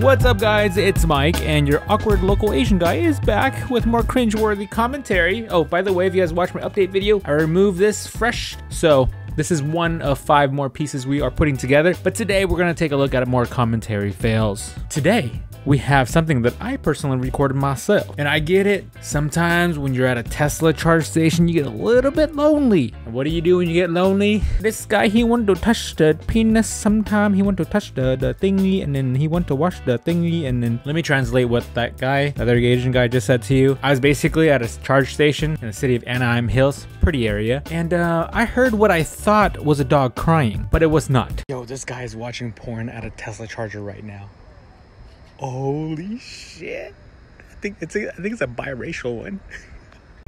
What's up guys, it's Mike, and your awkward local Asian guy is back with more cringeworthy commentary. Oh, by the way, if you guys watched my update video, I removed this fresh, so this is one of 5 more pieces we are putting together. But today we're gonna take a look at more commentary fails. Today, we have something that I personally recorded myself. And I get it, sometimes when you're at a Tesla charge station, you get a little bit lonely. And what do you do when you get lonely? This guy, he want to touch the penis sometime. He want to touch the thingy, and then he want to wash the thingy, and then... Let me translate what that guy, the other Asian guy, just said to you. I was basically at a charge station in the city of Anaheim Hills, pretty area. And I heard what I thought was a dog crying, but it was not. Yo, this guy is watching porn at a Tesla charger right now. Holy shit. I think it's a biracial one.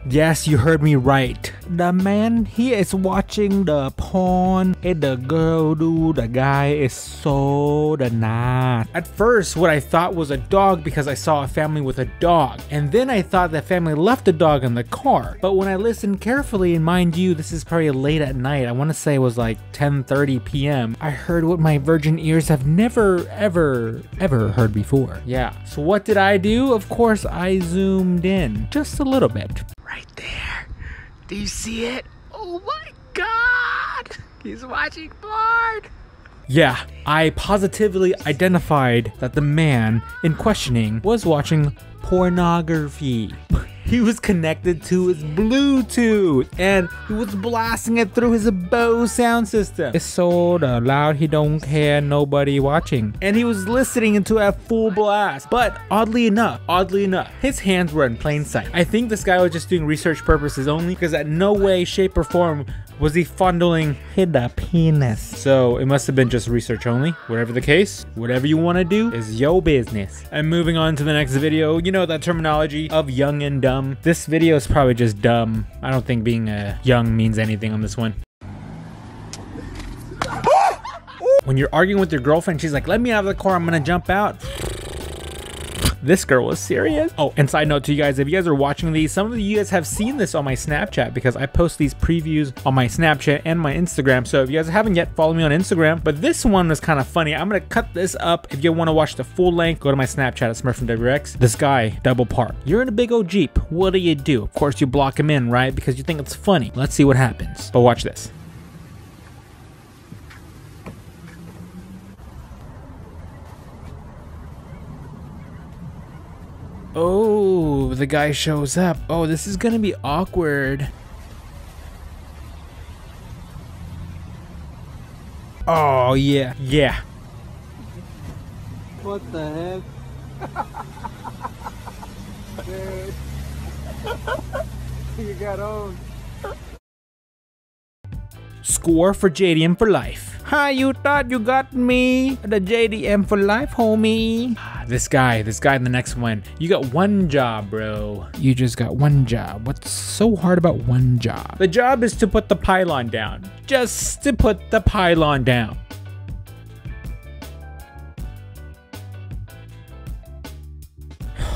Yes, you heard me right. The man, he is watching the porn, and the girl, dude, the guy is so nice. At first, what I thought was a dog because I saw a family with a dog. And then I thought that family left the dog in the car. But when I listened carefully, and mind you, this is probably late at night, I want to say it was like 10:30 p.m. I heard what my virgin ears have never, ever heard before. Yeah, so what did I do? Of course, I zoomed in just a little bit. Right there. Do you see it? Oh my god! He's watching porn! Yeah, I positively identified that the man in questioning was watching pornography. He was connected to his Bluetooth and he was blasting it through his Bose sound system. It's so loud he don't care nobody watching. And he was listening into a full blast. But oddly enough, his hands were in plain sight. I think this guy was just doing research purposes only, because at no way, shape, or form was he fondling his penis. So it must have been just research only. Whatever the case, whatever you want to do is your business. And moving on to the next video, you know that terminology of young and dumb. This video is probably just dumb. I don't think being young means anything on this one. When you're arguing with your girlfriend, she's like, let me out of the car, I'm gonna jump out. This girl was serious. Oh, and side note to you guys, if you guys are watching these, some of you guys have seen this on my Snapchat, because I post these previews on my Snapchat and my Instagram. So if you guys haven't yet, follow me on Instagram. But this one was kind of funny. I'm gonna cut this up. If you want to watch the full length, go to my Snapchat at Smurfinwrx. This guy double parked. You're in a big old Jeep. What do? Of course you block him in, right? Because you think it's funny. Let's see what happens. But watch this. Oh, the guy shows up. Oh, this is gonna be awkward. Oh, yeah. What the heck? Dude. You got owned. Score for JDM for life. Hi, you thought you got me? The JDM for life, homie. This guy in the next one. You got one job, bro. You just got one job. What's so hard about one job? The job is to put the pylon down. Just to put the pylon down.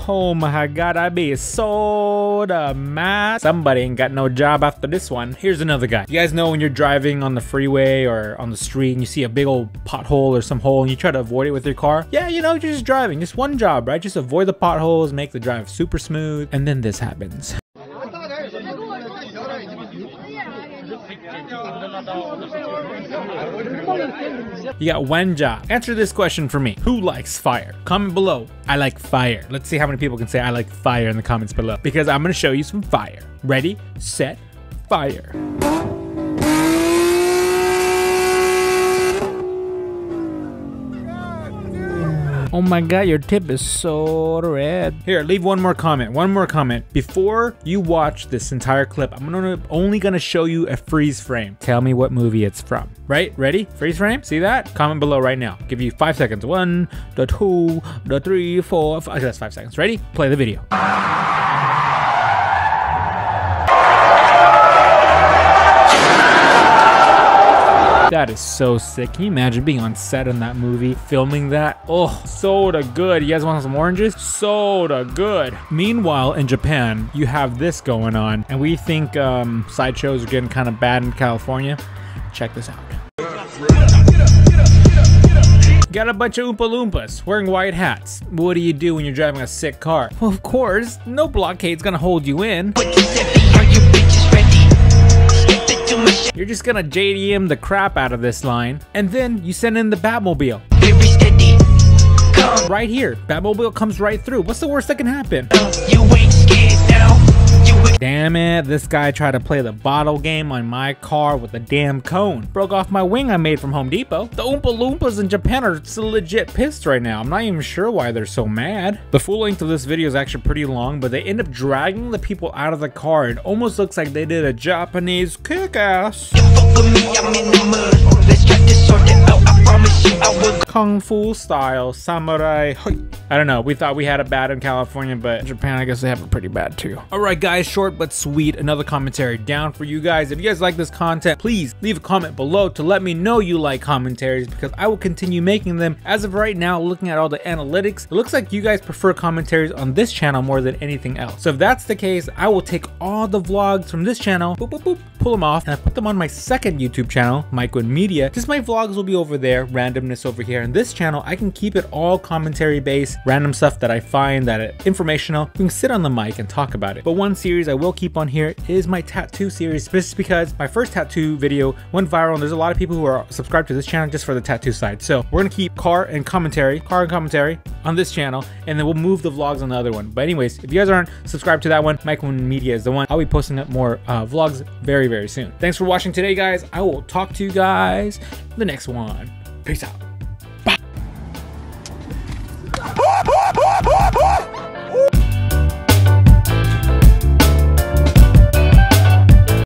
Oh my god, I be so mad. Somebody ain't got no job after this one. Here's another guy. You guys know when you're driving on the freeway or on the street and you see a big old pothole or some hole and you try to avoid it with your car? Yeah, you know, you're just driving. Just one job, right? Just avoid the potholes, make the drive super smooth. And then this happens. You got one job. Answer this question for me. Who likes fire? Comment below. I like fire. Let's see how many people can say I like fire in the comments below, because I'm gonna show you some fire. Ready, set, fire. Oh my god, your tip is so red. Here, leave one more comment. Before you watch this entire clip, I'm only gonna show you a freeze frame. Tell me what movie it's from. Right? Ready? Freeze frame? See that? Comment below right now. Give you 5 seconds. 1, 2, 3, 4, 5. Okay, that's 5 seconds. Ready? Play the video. That is so sick. Can you imagine being on set in that movie, filming that? Oh, soda good. You guys want some oranges? Soda good. Meanwhile, in Japan, you have this going on, and we think sideshows are getting kind of bad in California. Check this out. Got a bunch of Oompa Loompas wearing white hats. What do you do when you're driving a sick car? Well, of course, no blockade's gonna hold you in. You're just gonna JDM the crap out of this line, and then you send in the Batmobile. Right here, Batmobile comes right through. What's the worst that can happen? You ain't scared now. Damn it, this guy tried to play the bottle game on my car with a damn cone. Broke off my wing I made from Home Depot. The Oompa Loompas in Japan are still legit pissed right now. I'm not even sure why they're so mad. The full length of this video is actually pretty long, but they end up dragging the people out of the car. It almost looks like they did a Japanese kick-ass. Kung Fu style, samurai. I don't know, we thought we had it bad in California, but in Japan, I guess they have it pretty bad too. All right, guys, short but sweet, another commentary down for you guys. If you guys like this content, please leave a comment below to let me know you like commentaries, because I will continue making them. As of right now, looking at all the analytics, it looks like you guys prefer commentaries on this channel more than anything else. So if that's the case, I will take all the vlogs from this channel, boop, boop, boop, pull them off, and I put them on my second YouTube channel, Micwin Media. Just my vlogs will be over there, randomness over here. And this channel, I can keep it all commentary based, random stuff that I find that are informational. We can sit on the mic and talk about it. But one series I will keep on here is my tattoo series, just because my first tattoo video went viral, and there's a lot of people who are subscribed to this channel just for the tattoo side. So we're gonna keep car and commentary on this channel, and then we'll move the vlogs on the other one. But anyways, if you guys aren't subscribed to that one, Micwin Media is the one. I'll be posting up more vlogs very, very soon. Thanks for watching today, guys. I will talk to you guys in the next one. Peace out.